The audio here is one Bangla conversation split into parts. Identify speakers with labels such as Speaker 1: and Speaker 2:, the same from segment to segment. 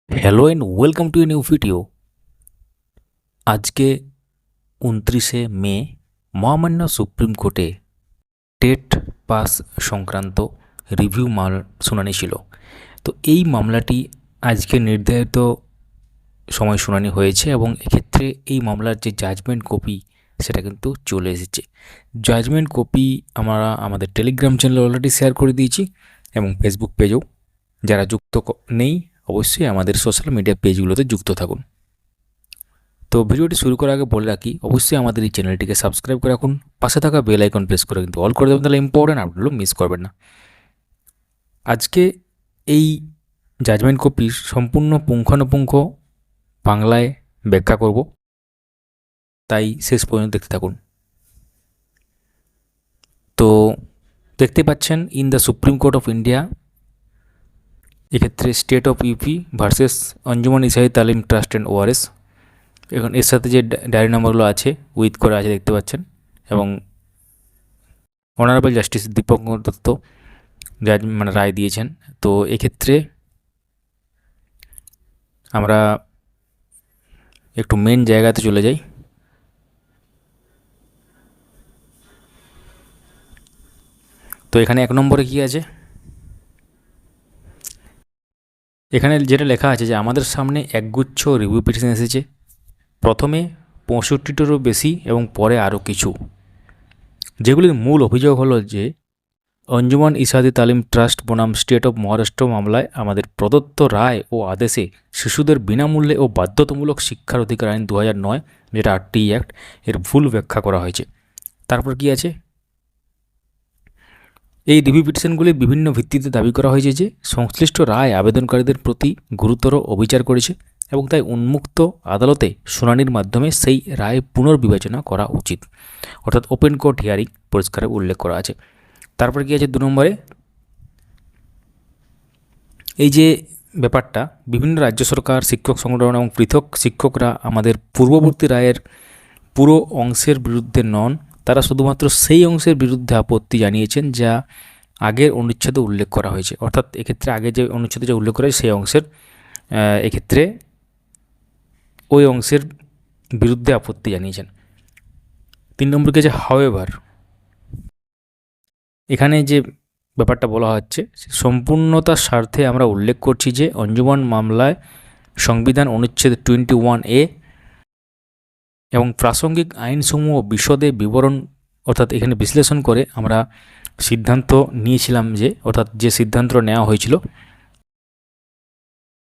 Speaker 1: Hello and welcome to a new video. আজকে 29শে মে মহামান্য সুপ্রিম কোর্টে টেট পাস সংক্রান্ত রিভিউ শুনানি ছিল। তো এই মামলাটি আজকে নির্ধারিত সময় শুনানি হয়েছে এবং এক্ষেত্রে এই মামলার যে জাজমেন্ট কপি সেটা কিন্তু চলে এসেছে। জাজমেন্ট কপি আমরা আমাদের টেলিগ্রাম চ্যানেলে অলরেডি শেয়ার করে দিয়েছি এবং ফেসবুক পেজেও। যারা যুক্ত নেই অবশ্যই আমাদের সোশ্যাল মিডিয়া পেজগুলোতে যুক্ত থাকুন। তো ভিডিওটি শুরু করার আগে বলে রাখি, অবশ্যই আমাদের এই চ্যানেলটিকে সাবস্ক্রাইব করে রাখুন, পাশে থাকা বেল আইকন প্রেস করে কিন্তু অল করে দেবেন, তাহলে ইম্পর্টেন্ট আপডেটগুলো মিস করবেন না। আজকে এই জাজমেন্ট কপি সম্পূর্ণ পুঙ্খানুপুঙ্খ বাংলায় ব্যাখ্যা করব, তাই শেষ পর্যন্ত দেখতে থাকুন। তো দেখতে পাচ্ছেন in the supreme court of India, এক্ষেত্রে state of UP versus Anjuman Isahi Talim trust and ORS. এখন এর সাথে যে ডায়েরি নাম্বারগুলো আছে উইথ করে আছে দেখতে পাচ্ছেন, এবং অনারেবল জাস্টিস দীপক দত্ত রায় দিয়েছেন। তো এক্ষেত্রে আমরা একটু মেন জায়গাতে চলে যাই। তো এখানে 1 নম্বরে কী আছে, এখানে যেটা লেখা আছে যে আমাদের সামনে একগুচ্ছ রিভিউ পিটিশন এসেছে, প্রথমে 65টিরও বেশি এবং পরে আরও কিছু, যেগুলির মূল অভিযোগ হলো যে অঞ্জুমান ইসাদি তালিম ট্রাস্ট বনাম স্টেট অফ মহারাষ্ট্র মামলায় আমাদের প্রদত্ত রায় ও আদেশে শিশুদের বিনামূল্যে ও বাধ্যতামূলক শিক্ষার অধিকার আইন 2009, যেটা আরটিই অ্যাক্ট, এর ভুল ব্যাখ্যা করা হয়েছে। তারপর কি আছে, এই রিভিউ পিটিশনগুলি বিভিন্ন ভিত্তিতে দাবি করা হয়েছে যে সংশ্লিষ্ট রায় আবেদনকারীদের প্রতি গুরুতর অবিচার করেছে এবং তাই উন্মুক্ত আদালতে শুনানির মাধ্যমে সেই রায় পুনর্বিবেচনা করা উচিত, অর্থাৎ ওপেন কোর্ট হিয়ারিং পরিষ্কার উল্লেখ করা আছে। তারপর কি আছে 2 নম্বরে, এই যে ব্যাপারটা, বিভিন্ন রাজ্য সরকার, শিক্ষক সংগঠন এবং পৃথক শিক্ষকরা আমাদের পূর্ববর্তী রায়ের পুরো অংশের বিরুদ্ধে নন, তারা শুধুমাত্র সেই অংশের বিরুদ্ধে আপত্তি জানিয়েছেন যা আগের অনুচ্ছেদে উল্লেখ করা হয়েছে, অর্থাৎ এক্ষেত্রে আগে যে অনুচ্ছেদে যে উল্লেখ করা হয়েছে সেই অংশের এক্ষেত্রে ওই অংশের বিরুদ্ধে আপত্তি জানিয়েছেন। 3 নম্বর কি আছে, হাওয়েভার, এখানে যে ব্যাপারটা বলা হচ্ছে সম্পূর্ণতার স্বার্থে আমরা উল্লেখ করছি যে অঞ্জুমান মামলায় সংবিধান অনুচ্ছেদ 21A এবং প্রাসঙ্গিক আইনসমূহ বিশদে বিবরণ, অর্থাৎ এখানে বিশ্লেষণ করে আমরা সিদ্ধান্ত নিয়েছিলাম যে, অর্থাৎ যে সিদ্ধান্ত নেওয়া হয়েছিল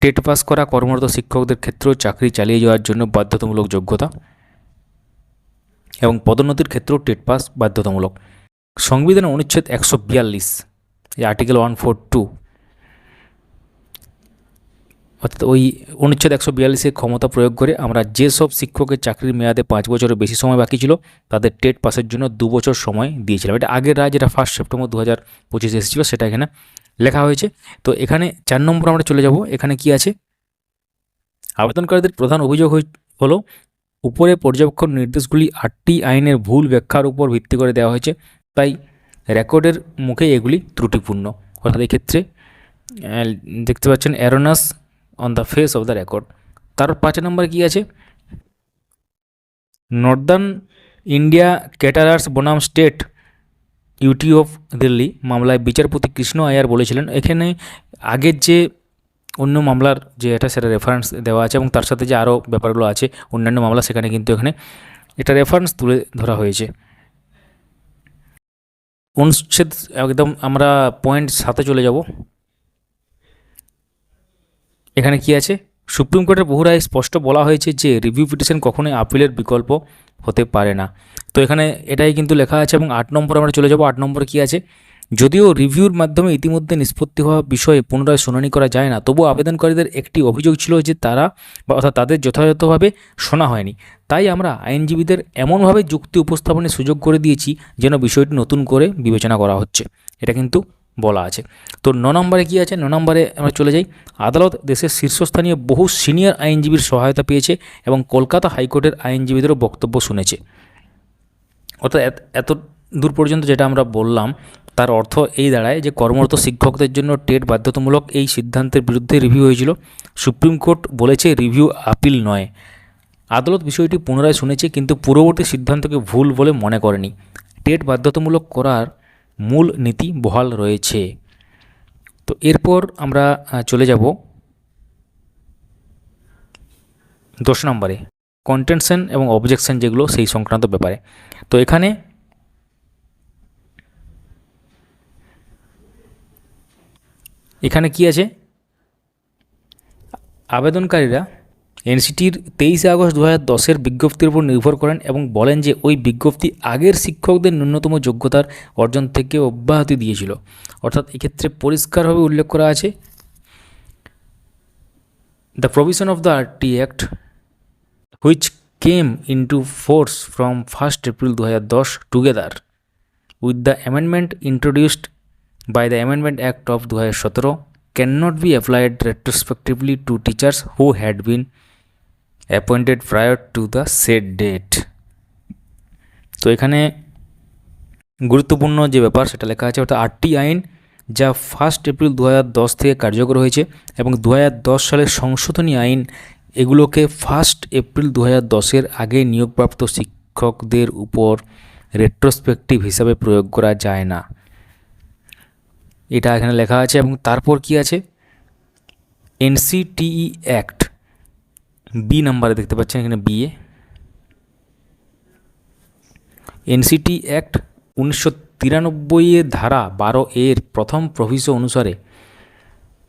Speaker 1: টেট পাস করা কর্মরত শিক্ষকদের ক্ষেত্রেও চাকরি চালিয়ে যাওয়ার জন্য বাধ্যতামূলক যোগ্যতা এবং পদোন্নতির ক্ষেত্রেও টেট পাস বাধ্যতামূলক। সংবিধান অনুচ্ছেদ 142, এই আর্টিকেল 142, অর্থাৎ ওই অনুচ্ছেদ 142-এর ক্ষমতা প্রয়োগ করে আমরা যেসব শিক্ষকের চাকরির মেয়াদে 5 বছরের বেশি সময় বাকি ছিল তাদের টেট পাসের জন্য 2 বছর সময় দিয়েছিলাম। এটা আগের রায়, যেটা 1 সেপ্টেম্বর 2025 এসেছিলো, সেটা এখানে লেখা হয়েছে। তো এখানে 4 নম্বর আমরা চলে যাব। এখানে কি আছে, আবেদনকারীদের প্রধান অভিযোগ হলো উপরে পর্যবেক্ষণ নির্দেশগুলি 8টি আইনের ভুল ব্যাখ্যার উপর ভিত্তি করে দেওয়া হয়েছে, তাই রেকর্ডের মুখে এগুলি ত্রুটিপূর্ণ, অর্থাৎ এক্ষেত্রে দেখতে পাচ্ছেন erroneous on the face of the record. তার 5 নম্বরে কী আছে, নর্দার্ন ইন্ডিয়া ক্যাটারার্স বনাম স্টেট ইউটি অফ দিল্লি মামলায় বিচারপতি কৃষ্ণ আয়ার বলেছিলেন, এখানে আগের যে অন্য মামলার যে এটা সেটা রেফারেন্স দেওয়া আছে এবং তার সাথে যে আরও ব্যাপারগুলো আছে অন্যান্য মামলা, সেখানে কিন্তু এখানে এটা রেফারেন্স তুলে ধরা হয়েছে। অনুচ্ছেদ একদম আমরা পয়েন্ট 7-এ চলে যাব। এখানে কি আছে, সুপ্রিম কোর্টের বহু রায় স্পষ্ট বলা হয়েছে যে রিভিউ পিটিশন কখনোই আপিলের বিকল্প হতে পারে না। তো এখানে এটাই কিন্তু লেখা আছে। এবং 8 নম্বর আমরা চলে যাব। 8 নম্বরে কী আছে, যদিও রিভিউর মাধ্যমে ইতিমধ্যে নিষ্পত্তি হওয়া বিষয়ে পুনরায় শুনানি করা যায় না, তবুও আবেদনকারীদের একটি অভিযোগ ছিল যে তারা অর্থাৎ তাদের যথাযথভাবে শোনা হয়নি, তাই আমরা আইনজীবীদের এমনভাবে যুক্তি উপস্থাপনের সুযোগ করে দিয়েছি যেন বিষয়টি নতুন করে বিবেচনা করা হচ্ছে, এটা কিন্তু বলা আছে। তো 9 নম্বরে কী আছে, 9 নম্বরে আমরা চলে যাই। আদালত দেশের শীর্ষস্থানীয় বহু সিনিয়র আইনজীবীর সহায়তা পেয়েছে এবং কলকাতা হাইকোর্টের আইনজীবীদেরও বক্তব্য শুনেছে, অর্থাৎ এত দূর পর্যন্ত যেটা আমরা বললাম তার অর্থ এই দাঁড়ায় যে কর্মরত শিক্ষকদের জন্য টেট বাধ্যতামূলক এই সিদ্ধান্তের বিরুদ্ধে রিভিউ হয়েছিল। সুপ্রিম কোর্ট বলেছে রিভিউ আপিল নয়। আদালত বিষয়টি পুনরায় শুনেছে কিন্তু পূর্ববর্তী সিদ্ধান্তকে ভুল বলে মনে করেনি। টেট বাধ্যতামূলক করার মূল নীতি বহাল রয়েছে। তো এরপর আমরা চলে যাব 10 নম্বরে, কন্টেনশন এবং অবজেকশন যেগুলো সেই সংক্রান্ত ব্যাপারে। তো এখানে কি আছে, আবেদনকারীরা এনসিটির 23 আগস্ট 2010-এর বিজ্ঞপ্তির উপর নির্ভর করেন এবং বলেন যে ওই বিজ্ঞপ্তি আগের শিক্ষকদের ন্যূনতম যোগ্যতার অর্জন থেকে অব্যাহতি দিয়েছিল। অর্থাৎ এক্ষেত্রে পরিষ্কারভাবে উল্লেখ করা আছে, the provision of the RT act which came into force from 1 April 2010 together with the amendment introduced by the amendment act of 2017 cannot be applied retrospectively to teachers who had been appointed prior to the said date। তো এখানে গুরুত্বপূর্ণ যে ব্যাপার সেটা লেখা আছে, অর্থাৎ আরটি আইন যা 1 এপ্রিল 2010 থেকে কার্যকর হয়েছে এবং 2010 সালের সংশোধনী আইন এগুলোকে 1 এপ্রিল 2010-এর আগে নিয়োগপ্রাপ্ত শিক্ষকদের উপর রেট্রোস্পেক্টিভ হিসাবে প্রয়োগ করা যায় না, এটা এখানে লেখা আছে। এবং তারপর কি আছে, এনসিটিই অ্যাক্ট বি নাম্বারে দেখতে পাচ্ছেন এখানে বিএ, এনসিটি অ্যাক্ট 1993 ধারা 12 এর প্রথম প্রভিশন অনুসারে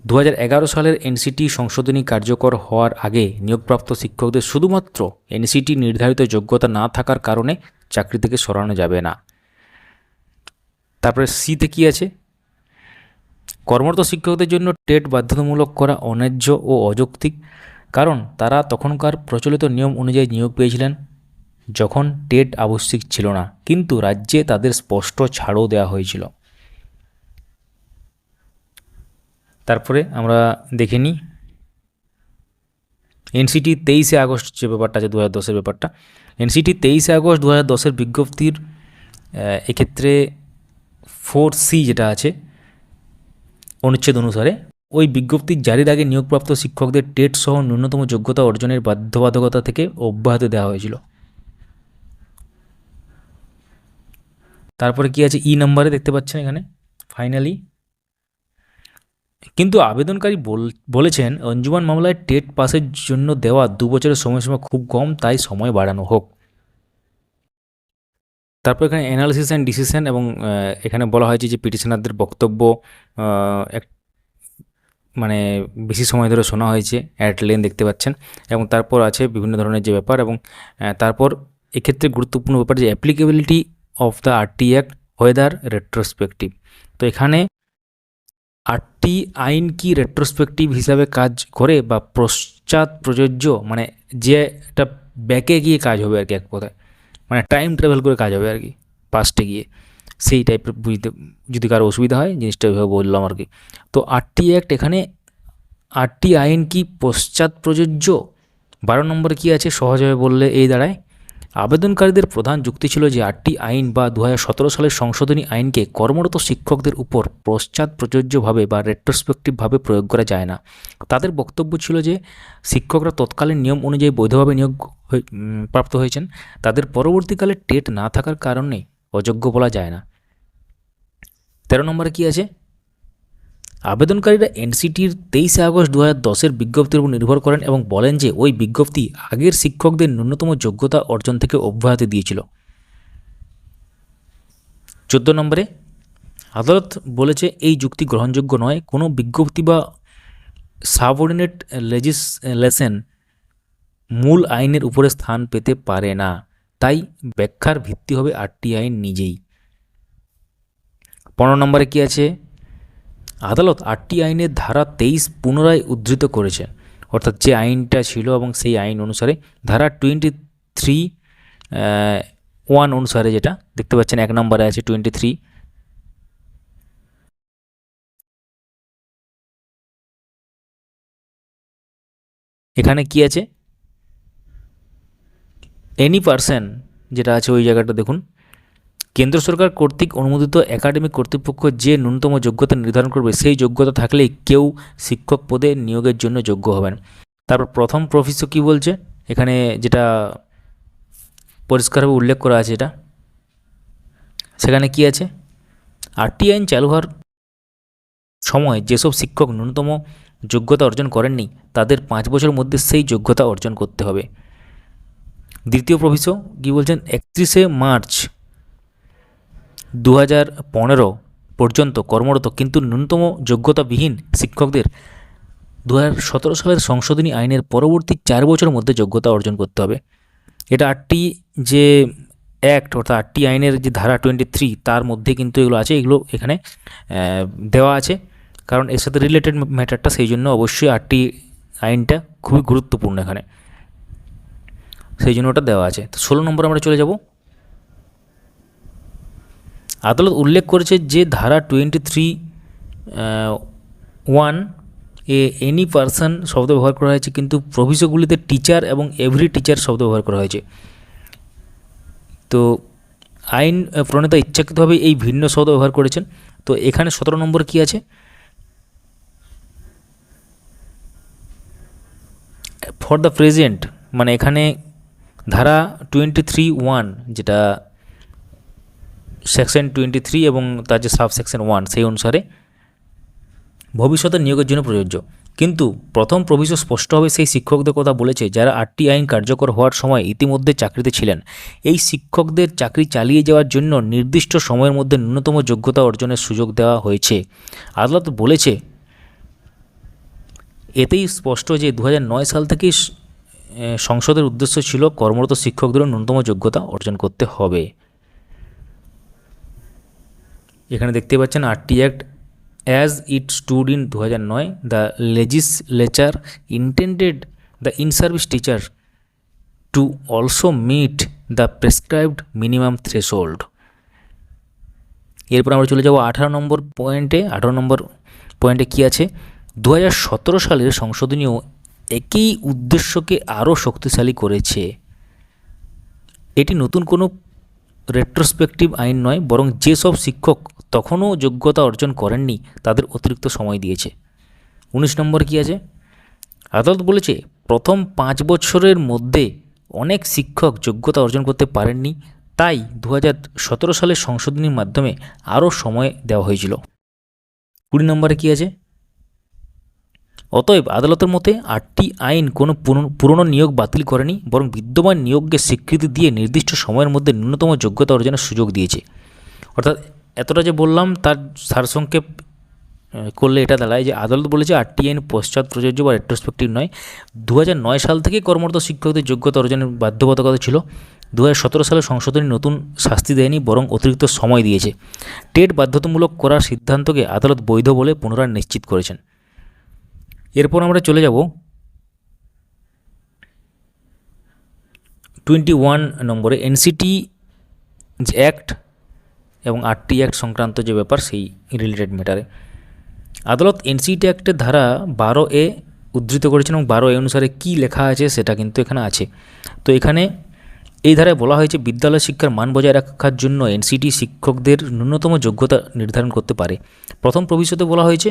Speaker 1: 2011 সালের এনসিটি সংশোধনী কার্যকর হওয়ার আগে নিয়োগপ্রাপ্ত শিক্ষকদের শুধুমাত্র এনসিটি নির্ধারিত যোগ্যতা না থাকার কারণে চাকরি থেকে সরানো যাবে না। তারপরে সিতে কি আছে, কর্মরত শিক্ষকদের জন্য টেট বাধ্যতামূলক করা অন্যায্য ও অযৌক্তিক, কারণ তারা তখনকার প্রচলিত নিয়ম অনুযায়ী নিয়োগ পেয়েছিলেন যখন টেট আবশ্যিক ছিল না, কিন্তু রাজ্যে তাদের স্পষ্ট ছাড়ও দেওয়া হয়েছিল। তারপরে আমরা দেখে নিই এনসিটি 23 আগস্ট যে ব্যাপারটা আছে 2010-এর ব্যাপারটা, এনসিটি 23 আগস্ট 2010-এর বিজ্ঞপ্তির এক্ষেত্রে 4C যেটা আছে অনুচ্ছেদ অনুসারে ওই বিজ্ঞপ্তি জারির আগে নিয়োগপ্রাপ্ত শিক্ষকদের টেট সহ ন্যূনতম যোগ্যতা অর্জনের বাধ্যবাধকতা থেকে অব্যাহতি দেওয়া হয়েছিল। তারপরে কি আছে, ই নাম্বারে দেখতে পাচ্ছেন এখানে ফাইনালি, কিন্তু আবেদনকারী বলেছেন অঞ্জুমান মামলায় টেট পাসের জন্য দেওয়া 2 বছরের সময়সীমা খুব কম, তাই সময় বাড়ানো হোক। তারপর এখানে অ্যানালিসিস অ্যান্ড ডিসিশন এবং এখানে বলা হয়েছে যে পিটিশনারদের বক্তব্য মানে বেশি সময় ধরে শোনা হয়েছে, অ্যাট লেন্থ দেখতে পাচ্ছেন। এবং তারপর আছে বিভিন্ন ধরনের যে ব্যাপার, এবং তারপর এক্ষেত্রে গুরুত্বপূর্ণ ব্যাপার যে applicability of the RT act weather retrospective. তো এখানে আরটি আইন কি রেট্রোস্পেক্টিভ হিসাবে কাজ করে বা পশ্চাৎ প্রযোজ্য, মানে যে একটা ব্যাকে গিয়ে কাজ হবে আর কি, এক কথায় মানে টাইম ট্রাভেল করে কাজ হবে আর কি, পাস্টে গিয়ে, সেই টাইপের বুঝতে যদি কারো অসুবিধা হয় জিনিসটা ওইভাবে বললাম আর কি। তো আরটি অ্যাক্ট এখানে আরটি আইন কি পশ্চাৎ প্রযোজ্য, 12 নম্বরে কী আছে সহজভাবে বললে এই দাঁড়ায়, আবেদনকারীদের প্রধান যুক্তি ছিল যে আরটি আইন বা 2017 সালের সংশোধনী আইনকে কর্মরত শিক্ষকদের উপর পশ্চাৎ প্রযোজ্যভাবে বা রেট্রোস্পেক্টিভভাবে প্রয়োগ করা যায় না। তাদের বক্তব্য ছিল যে শিক্ষকরা তৎকালীন নিয়ম অনুযায়ী বৈধভাবে নিয়োগ প্রাপ্ত হয়েছেন, তাদের পরবর্তীকালে টেট না থাকার কারণে অযোগ্য বলা যায় না। 13 নম্বরে কী আছে, আবেদনকারীরা এনসিটির 23 আগস্ট 2010-এর বিজ্ঞপ্তির উপর নির্ভর করেন এবং বলেন যে ওই বিজ্ঞপ্তি আগের শিক্ষকদের ন্যূনতম যোগ্যতা অর্জন থেকে অব্যাহতি দিয়েছিল। 14 নম্বরে আদালত বলেছে এই যুক্তি গ্রহণযোগ্য নয়, কোনো বিজ্ঞপ্তি বা সাবঅর্ডিনেট লেজিসলেশন মূল আইনের উপরে স্থান পেতে পারে না, তাই ব্যাখ্যার ভিত্তি হবে আরটি আইন নিজেই। 15 নম্বরে কী আছে, আদালত আরটি আইনের ধারা 23 পুনরায় উদ্ধৃত করেছে, অর্থাৎ যে আইনটা ছিল এবং সেই আইন অনুসারে ধারা 23(1) অনুসারে যেটা দেখতে পাচ্ছেন 1 নম্বরে আছে 23, এখানে কি আছে, এনি পারসন যেটা আছে ওই জায়গাটা দেখুন, কেন্দ্র সরকার কর্তৃক অনুমোদিত একাডেমিক কর্তৃপক্ষ যে ন্যূনতম যোগ্যতা নির্ধারণ করবে সেই যোগ্যতা থাকলেই কেউ শিক্ষক পদে নিয়োগের জন্য যোগ্য হবেন। তারপর প্রথম প্রভিসো কী বলছে, এখানে যেটা পরিষ্কারভাবে উল্লেখ করা আছে, সেখানে কি আছে, আরটি আইন চালু হওয়ার সময় যেসব শিক্ষক ন্যূনতম যোগ্যতা অর্জন করেননি তাদের 5 বছরের মধ্যে সেই যোগ্যতা অর্জন করতে হবে। দ্বিতীয় প্রভিসো কী বলছেন, 31শে মার্চ 2015 পর্যন্ত কর্মরত কিন্তু ন্যূনতম যোগ্যতাবিহীন শিক্ষকদের 2017 সালের সংশোধনী আইনের পরবর্তী 4 বছরের মধ্যে যোগ্যতা অর্জন করতে হবে। এটা আরটি যে অ্যাক্ট অর্থাৎ আরটি আইনের যে ধারা 23 তার মধ্যে কিন্তু এগুলো আছে, এগুলো এখানে দেওয়া আছে, কারণ এর সাথে রিলেটেড ম্যাটারটা, সেই জন্য অবশ্যই আরটি আইনটা খুবই গুরুত্বপূর্ণ এখানে, সেই জন্য ওটা দেওয়া আছে। তো 16 নম্বর আমরা চলে যাব। আদালত উল্লেখ করেছে যে ধারা 23(1) এ এনি পারসন শব্দ ব্যবহার করা হয়েছে, কিন্তু প্রভিসোগুলিতে টিচার এবং এভরি টিচার শব্দ ব্যবহার করা হয়েছে। তো আইন প্রণেতা ইচ্ছাকৃতভাবে এই ভিন্ন শব্দ ব্যবহার করেছেন। তো এখানে 17 নম্বর কী আছে, ফর দ্য প্রেজেন্ট, মানে এখানে ধারা 23(1) যেটা সেকশন 23 এবং তার যে সাবসেকশন 1 সেই অনুসারে ভবিষ্যতে নিয়োগের জন্য প্রযোজ্য। কিন্তু প্রথম প্রভিসো স্পষ্টভাবে সেই শিক্ষকদের কথা বলেছে যারা আরটি আইন কার্যকর হওয়ার সময় ইতিমধ্যে চাকরিতে ছিলেন। এই শিক্ষকদের চাকরি চালিয়ে যাওয়ার জন্য নির্দিষ্ট সময়ের মধ্যে ন্যূনতম যোগ্যতা অর্জনের সুযোগ দেওয়া হয়েছে। আদালত বলেছে, এতেই স্পষ্ট যে 2009 সাল থেকেই সংসদের উদ্দেশ্য ছিল কর্মরত শিক্ষকদেরও ন্যূনতম যোগ্যতা অর্জন করতে হবে। এখানে দেখতে পাচ্ছেন RT act as it stood in 2009, the legislature intended the in-service teacher to also meet the prescribed minimum threshold. এরপর আমরা চলে যাব 18 নম্বর পয়েন্টে। 18 নম্বর পয়েন্টে কী আছে, 2017 সালের সংশোধনীও একই উদ্দেশ্যকে আরও শক্তিশালী করেছে। এটি নতুন কোনো রেট্রোস্পেক্টিভ আইন নয়, বরং যেসব শিক্ষক তখনও যোগ্যতা অর্জন করেননি তাদের অতিরিক্ত সময় দিয়েছে। 19 নম্বর কী আছে, আদালত বলেছে প্রথম 5 বছরের মধ্যে অনেক শিক্ষক যোগ্যতা অর্জন করতে পারেননি, তাই 2017 সালের সংশোধনীর মাধ্যমে আরও সময় দেওয়া হয়েছিল। 20 নম্বরে কী আছে, অতএব আদালতের মতে আরটি আইন কোনো পুরনো নিয়োগ বাতিল করেনি, বরং বিদ্যমান নিয়োগকে স্বীকৃতি দিয়ে নির্দিষ্ট সময়ের মধ্যে ন্যূনতম যোগ্যতা অর্জনের সুযোগ দিয়েছে। অর্থাৎ এতটা যে বললাম তার সারসংক্ষেপ করলে এটা দাঁড়ায় যে আদালত বলেছে আরটি আইন পশ্চাৎ প্রযোজ্য বা রেট্রোস্পেক্টিভ নয়। 2009 সাল থেকে কর্মরত শিক্ষকদের যোগ্যতা অর্জনের বাধ্যবাধকতা ছিল। 2017 সালে সংশোধনী নতুন শাস্তি দেয়নি, বরং অতিরিক্ত সময় দিয়েছে। টেট বাধ্যতামূলক করার সিদ্ধান্তকে আদালত বৈধ বলে পুনরায় নিশ্চিত করেছেন। এরপর আমরা চলে যাব 21 নম্বরে, এনসিটি অ্যাক্ট এবং আরটি অ্যাক্ট সংক্রান্ত যে ব্যাপার সেই রিলেটেড ম্যাটারে আদালত এনসিটি অ্যাক্টের ধারা 12A উদ্ধৃত করেছেন এবং 12A অনুসারে কী লেখা আছে সেটা কিন্তু এখানে আছে। তো এখানে এই ধারায় বলা হয়েছে বিদ্যালয় শিক্ষার মান বজায় রাখার জন্য এনসিটি শিক্ষকদের ন্যূনতম যোগ্যতা নির্ধারণ করতে পারে। প্রথম প্রভিসোতে বলা হয়েছে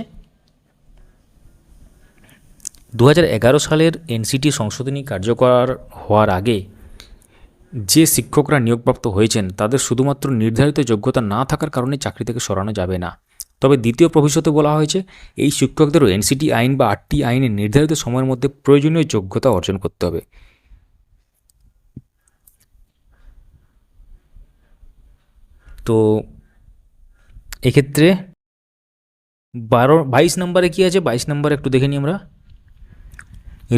Speaker 1: 2011 সালের এনসিটি সংশোধনী কার্যকর হওয়ার আগে যে শিক্ষকরা নিয়োগপ্রাপ্ত হয়েছেন তাদের শুধুমাত্র নির্ধারিত যোগ্যতা না থাকার কারণে চাকরি থেকে সরানো যাবে না। তবে দ্বিতীয় প্রভিসোতে বলা হয়েছে এই শিক্ষকদেরও এনসিটি আইন বা আরটি আইনে নির্ধারিত সময়ের মধ্যে প্রয়োজনীয় যোগ্যতা অর্জন করতে হবে। তো এক্ষেত্রে 22 নম্বরে কী আছে, 22 নম্বরে একটু দেখে নিই আমরা।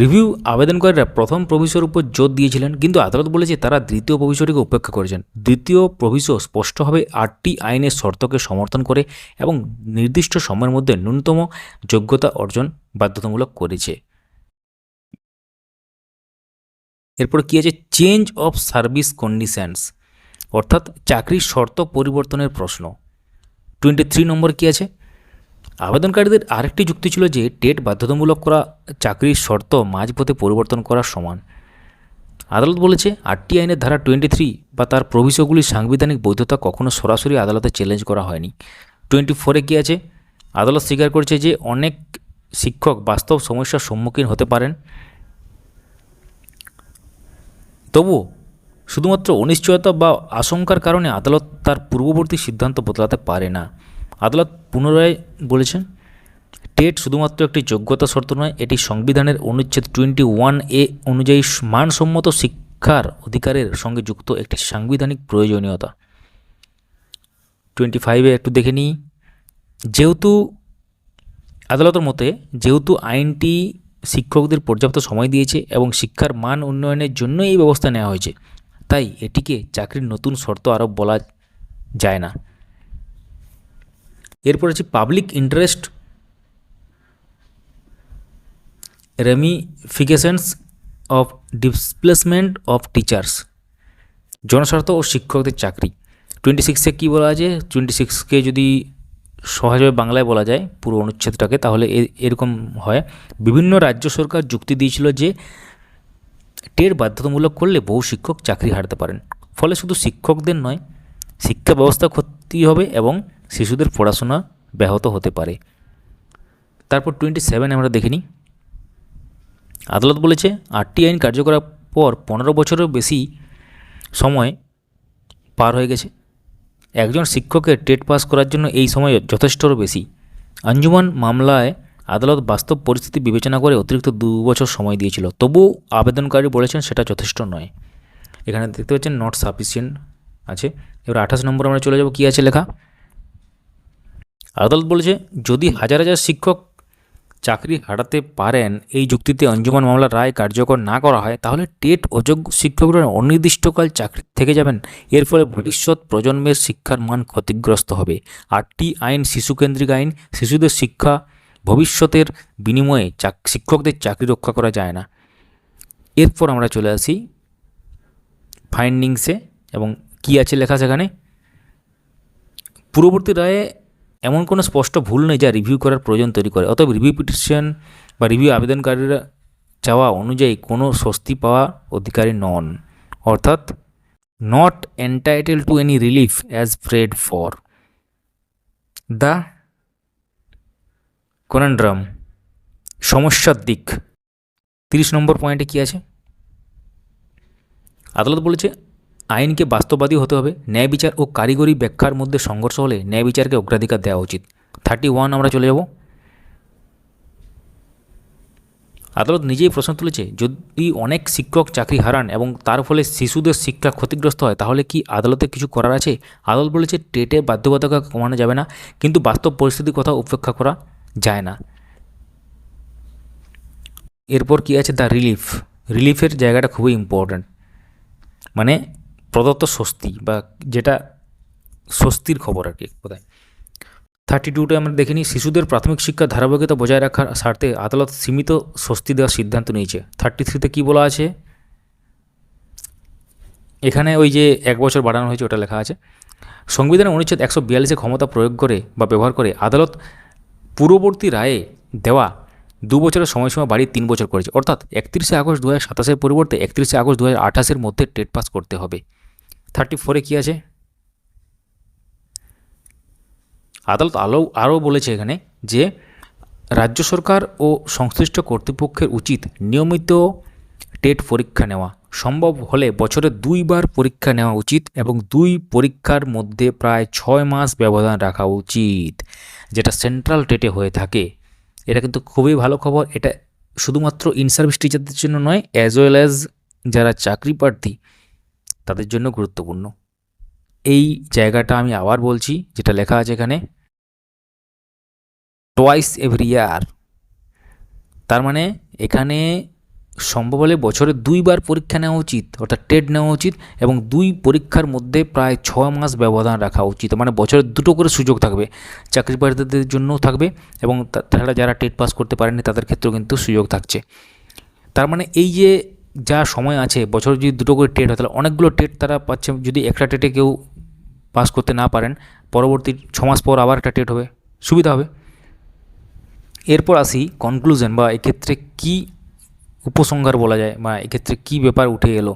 Speaker 1: রিভিউ আবেদনকারীরা প্রথম প্রভিসোর উপর জোর দিয়েছিলেন, কিন্তু আদালত বলেছে তারা দ্বিতীয় প্রভিসোটিকে উপেক্ষা করেছেন। দ্বিতীয় প্রভিসো স্পষ্টভাবে আরটি আইনের শর্তকে সমর্থন করে এবং নির্দিষ্ট সময়ের মধ্যে ন্যূনতম যোগ্যতা অর্জন বাধ্যতামূলক করেছে। এরপর কী আছে, চেঞ্জ অফ সার্ভিস কন্ডিশনস, অর্থাৎ চাকরির শর্ত পরিবর্তনের প্রশ্ন। 23 নম্বর কী আছে, আবেদনকারীদের আরেকটি যুক্তি ছিল যে টেট বাধ্যতামূলক করা চাকরির শর্ত মাঝপথে পরিবর্তন করার সমান। আদালত বলেছে আরটি আইনের ধারা 23 বা তার প্রভিশনগুলির সাংবিধানিক বৈধতা কখনো সরাসরি আদালতে চ্যালেঞ্জ করা হয়নি। 24-এ কী আছে? আদালত স্বীকার করেছে যে অনেক শিক্ষক বাস্তব সমস্যার সম্মুখীন হতে পারেন, তবুও শুধুমাত্র অনিশ্চয়তা বা আশঙ্কার কারণে আদালত তার পূর্ববর্তী সিদ্ধান্ত বদলাতে পারে না। আদালত পুনরায় বলেছেন টেট শুধুমাত্র একটি যোগ্যতা শর্ত নয়, এটি সংবিধানের অনুচ্ছেদ 21A অনুযায়ী মানসম্মত শিক্ষার অধিকারের সঙ্গে যুক্ত একটি সাংবিধানিক প্রয়োজনীয়তা। 25-এ একটু দেখে নিই। যেহেতু আদালতের মতে যেহেতু আইনটি শিক্ষকদের পর্যাপ্ত সময় দিয়েছে এবং শিক্ষার মান উন্নয়নের জন্য এই ব্যবস্থা নেওয়া হয়েছে, তাই এটিকে চাকরির নতুন শর্ত আরোপ বলা যায় না। এরপর আছে public interest ramifications of displacement of teachers, জনস্বার্থ ও শিক্ষকদের চাকরি। 26-এ কী বলা আছে? 26কে যদি সহজভাবে বাংলায় বলা যায় পুরো অনুচ্ছেদটাকে, তাহলে এরকম হয়। বিভিন্ন রাজ্য সরকার যুক্তি দিয়েছিল যে টেট বাধ্যতামূলক করলে বহু শিক্ষক চাকরি হারাতে পারেন, ফলে শুধু শিক্ষকদের নয়, শিক্ষা ব্যবস্থা ক্ষতি হবে এবং শিশুদের পড়াশোনা ব্যাহত হতে পারে। তারপর 27 আমরা দেখে নিই। আদালত বলেছে আরটি আইন কার্যকরের পর 15 বছরেরও বেশি সময় পার হয়ে গেছে। একজন শিক্ষকের টেট পাস করার জন্য এই সময় যথেষ্টরও বেশি। আঞ্জুমান মামলায় আদালত বাস্তব পরিস্থিতি বিবেচনা করে অতিরিক্ত 2 বছর সময় দিয়েছিল, তবুও আবেদনকারী বলেছেন সেটা যথেষ্ট নয়। এখানে দেখতে পাচ্ছেন নট সাফিসিয়েন্ট আছে। এবার 28 নম্বর আমরা চলে যাব, কী আছে লেখা? আদালত বলেছে যদি হাজার হাজার শিক্ষক চাকরি হারাতে পারেন এই যুক্তিতে আঞ্জুমান মামলার রায় কার্যকর না করা হয়, তাহলে টেট অযোগ্য শিক্ষকরা অনির্দিষ্টকাল চাকরি থেকে যাবেন। এর ফলে ভবিষ্যৎ প্রজন্মের শিক্ষার মান ক্ষতিগ্রস্ত হবে। আরটি আইন শিশুকেন্দ্রিক আইন, শিশুদের শিক্ষা ভবিষ্যতের বিনিময়ে শিক্ষকদের চাকরি রক্ষা করা যায় না। এরপর আমরা চলে আসি ফাইন্ডিংসে, এবং কী আছে লেখা সেখানে? পূর্ববর্তী রায়ে এমন কোনো স্পষ্ট ভুল নেই যা রিভিউ করার প্রয়োজন তৈরি করে। অতএব রিভিউ পিটিশন বা রিভিউ আবেদনকারীরা চাওয়া অনুযায়ী কোনো স্বস্তি পাওয়া অধিকারী নন, অর্থাৎ not entitle to any relief as prayed for. The conundrum, সমস্যার দিক। 30 নম্বর পয়েন্টে কী আছে? আদালত বলেছে আইনকে বাস্তববাদী হতে হবে। ন্যায় বিচার ও কারিগরি ব্যাখ্যার মধ্যে সংঘর্ষ হলে ন্যায় বিচারকে অগ্রাধিকার দেওয়া উচিত। 31 আমরা চলে যাব। আদালত নিজেই প্রশ্ন তুলেছে যদি অনেক শিক্ষক চাকরি হারান এবং তার ফলে শিশুদের শিক্ষা ক্ষতিগ্রস্ত হয়, তাহলে কি আদালতে কিছু করার আছে? আদালত বলেছে টেটে বাধ্যবাধকতা কমানো যাবে না, কিন্তু বাস্তব পরিস্থিতির কথা উপেক্ষা করা যায় না। এরপর কি আছে? The relief. রিলিফের জায়গাটা খুবই ইম্পর্ট্যান্ট, মানে প্রদত্ত স্বস্তি বা যেটা স্বস্তির খবর আর কি কোথায়। 32টা আমরা দেখে নিই। শিশুদের প্রাথমিক শিক্ষার ধারাবাহিকতা বজায় রাখার স্বার্থে আদালত সীমিত স্বস্তি দেওয়ার সিদ্ধান্ত নিয়েছে। 33-তে কী বলা আছে? এখানে ওই যে 1 বছর বাড়ানো হয়েছে ওটা লেখা আছে। সংবিধানের অনুচ্ছেদ 142-এ ক্ষমতা প্রয়োগ করে বা ব্যবহার করে আদালত পূর্ববর্তী রায়ে দেওয়া 2 বছরের সময়সীমা বাড়িয়ে 3 বছর করেছে, অর্থাৎ 31শে আগস্ট 2027-এর পরিবর্তে 31শে আগস্ট 2028-এর মধ্যে টেট পাস করতে হবে। 34-এ কী আছে? আদালত আরও বলেছে এখানে যে রাজ্য সরকার ও সংশ্লিষ্ট কর্তৃপক্ষের উচিত নিয়মিত টেট পরীক্ষা নেওয়া, সম্ভব হলে বছরে 2 বার পরীক্ষা নেওয়া উচিত এবং 2 পরীক্ষার মধ্যে প্রায় 6 মাস ব্যবধান রাখা উচিত, যেটা সেন্ট্রাল টেটে হয়ে থাকে। এটা কিন্তু খুবই ভালো খবর। এটা শুধুমাত্র ইন সার্ভিস টিচারদের জন্য নয়, অ্যাজ ওয়েল অ্যাজ যারা চাকরি প্রার্থী তাদের জন্য গুরুত্বপূর্ণ। এই জায়গাটা আমি আবার বলছি, যেটা লেখা আছে এখানে টোয়াইস এভরি ইয়ার, তার মানে এখানে সম্ভব হলে বছরে 2 বার পরীক্ষা নেওয়া উচিত, অর্থাৎ টেট নেওয়া উচিত, এবং 2 পরীক্ষার মধ্যে প্রায় 6 মাস ব্যবধান রাখা উচিত। মানে বছরে 2টো করে সুযোগ থাকবে, চাকরি প্রার্থীদের জন্যও থাকবে এবং তাছাড়া যারা টেট পাস করতে পারেনি তাদের ক্ষেত্রেও কিন্তু সুযোগ থাকছে। তার মানে এই যে যা সময় আছে, বছরে যদি 2টো করে টেট হয় তাহলে অনেকগুলো টেট তারা পাচ্ছে। যদি একটা টেটে কেউ পাস করতে না পারেন, পরবর্তী 6 মাস পর আবার একটা টেট হবে, সুবিধা হবে। এরপর আসি কনক্লুশন, বা এক্ষেত্রে কী উপসংহার বলা যায়, বা এক্ষেত্রে কী ব্যাপার উঠে এলো?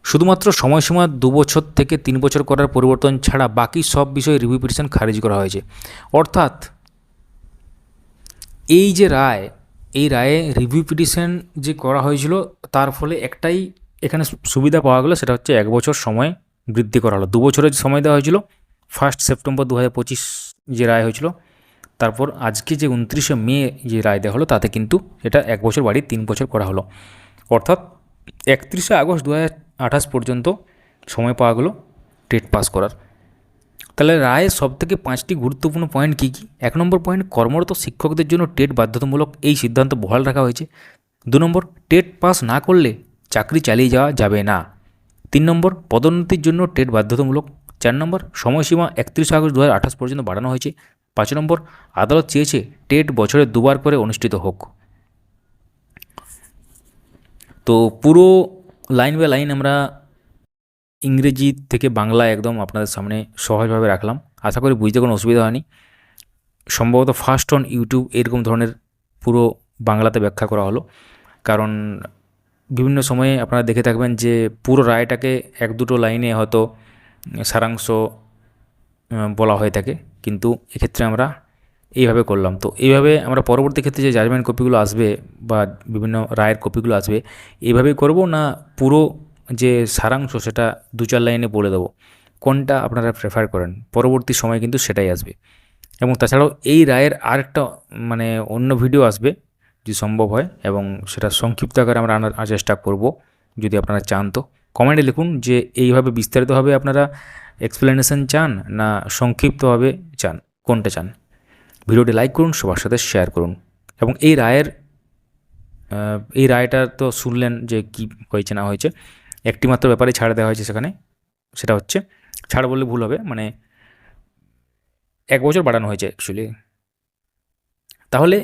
Speaker 1: শুধুমাত্র সময়সীমা 2 বছর থেকে 3 বছর করার পরিবর্তন ছাড়া বাকি সব বিষয়ে রিভিউ পিটিশন খারিজ করা হয়েছে। অর্থাৎ এই যে রায়, এই রায়ে রিভিউ পিটিশন যে করা হয়েছিল, তার ফলে একটাই এখানে সুবিধা পাওয়া গেলো, সেটা হচ্ছে 1 বছর সময় বৃদ্ধি করা হলো। 2 বছরের সময় দেওয়া হয়েছিল 1 সেপ্টেম্বর 2025 যে রায় হয়েছিল, তারপর আজকে যে 29শে মে যে রায় দেওয়া হলো, তাতে কিন্তু এটা 1 বছর বাড়িয়ে 3 বছর করা হলো। অর্থাৎ 31শে আগস্ট 2028 পর্যন্ত সময় পাওয়া গেলো টেট পাস করার। তাহলে রায়ের সবথেকে 5টি গুরুত্বপূর্ণ পয়েন্ট কী কী? 1 নম্বর পয়েন্ট, কর্মরত শিক্ষকদের জন্য টেট বাধ্যতামূলক, এই সিদ্ধান্ত বহাল রাখা হয়েছে। 2 নম্বর, টেট পাস না করলে চাকরি চালিয়ে যাওয়া যাবে না। 3 নম্বর, পদোন্নতির জন্য টেট বাধ্যতামূলক। 4 নম্বর, সময়সীমা 31শে আগস্ট 2028 পর্যন্ত বাড়ানো হয়েছে। 5 নম্বর, আদালত চেয়েছে টেট বছরে 2বার করে অনুষ্ঠিত হোক। তো পুরো লাইন বাই লাইন আমরা ইংরেজি থেকে বাংলা একদম আপনাদের সামনে সহজভাবে রাখলাম। আশা করি বুঝতে কোনো অসুবিধা হয়নি। সম্ভবত ফার্স্ট অন ইউটিউব এরকম ধরনের পুরো বাংলাতে ব্যাখ্যা করা হলো, কারণ বিভিন্ন সময়ে আপনারা দেখে থাকবেন যে পুরো রায়টাকে 1-2 লাইনে হয়তো সারাংশ বলা হয়ে থাকে, কিন্তু এক্ষেত্রে আমরা এইভাবে করলাম। তো এইভাবে আমরা পরবর্তী ক্ষেত্রে যে জাজমেন্ট কপিগুলো আসবে বা বিভিন্ন রায়ের কপিগুলো আসবে, এইভাবেই করব, না পুরো যে সারাংশ সেটা 2-4 লাইনে বলে দেবো? কোনটা আপনারা প্রেফার করেন? পরবর্তী সময় কিন্তু সেটাই আসবে। এবং তাছাড়াও এই রায়ের আরেকটা মানে অন্য ভিডিও আসবে যদি সম্ভব হয়, এবং সেটা সংক্ষিপ্ত আকারে আমরা আনার চেষ্টা করব যদি আপনারা চান। তো কমেন্টে লিখুন যে এইভাবে বিস্তারিতভাবে আপনারা এক্সপ্লেনেশন চান না সংক্ষিপ্তভাবে চান, কোনটা চান। ভিডিওটি লাইক করুন, সবার সাথে শেয়ার করুন। এবং এই রায়টা তো শুনলেন যে কী হয়েছে না হয়েছে। একটি মাত্র ব্যাপারে ছাড় দেওয়া হয়েছে সেখানে, সেটা হচ্ছে, ছাড় বললে ভুল হবে, মানে 1 বছর বাড়ানো হয়েছে অ্যাকচুয়ালি। তাহলে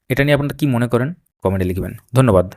Speaker 1: এটা নিয়ে আপনারা কী মনে করেন কমেন্টে লিখবেন। ধন্যবাদ।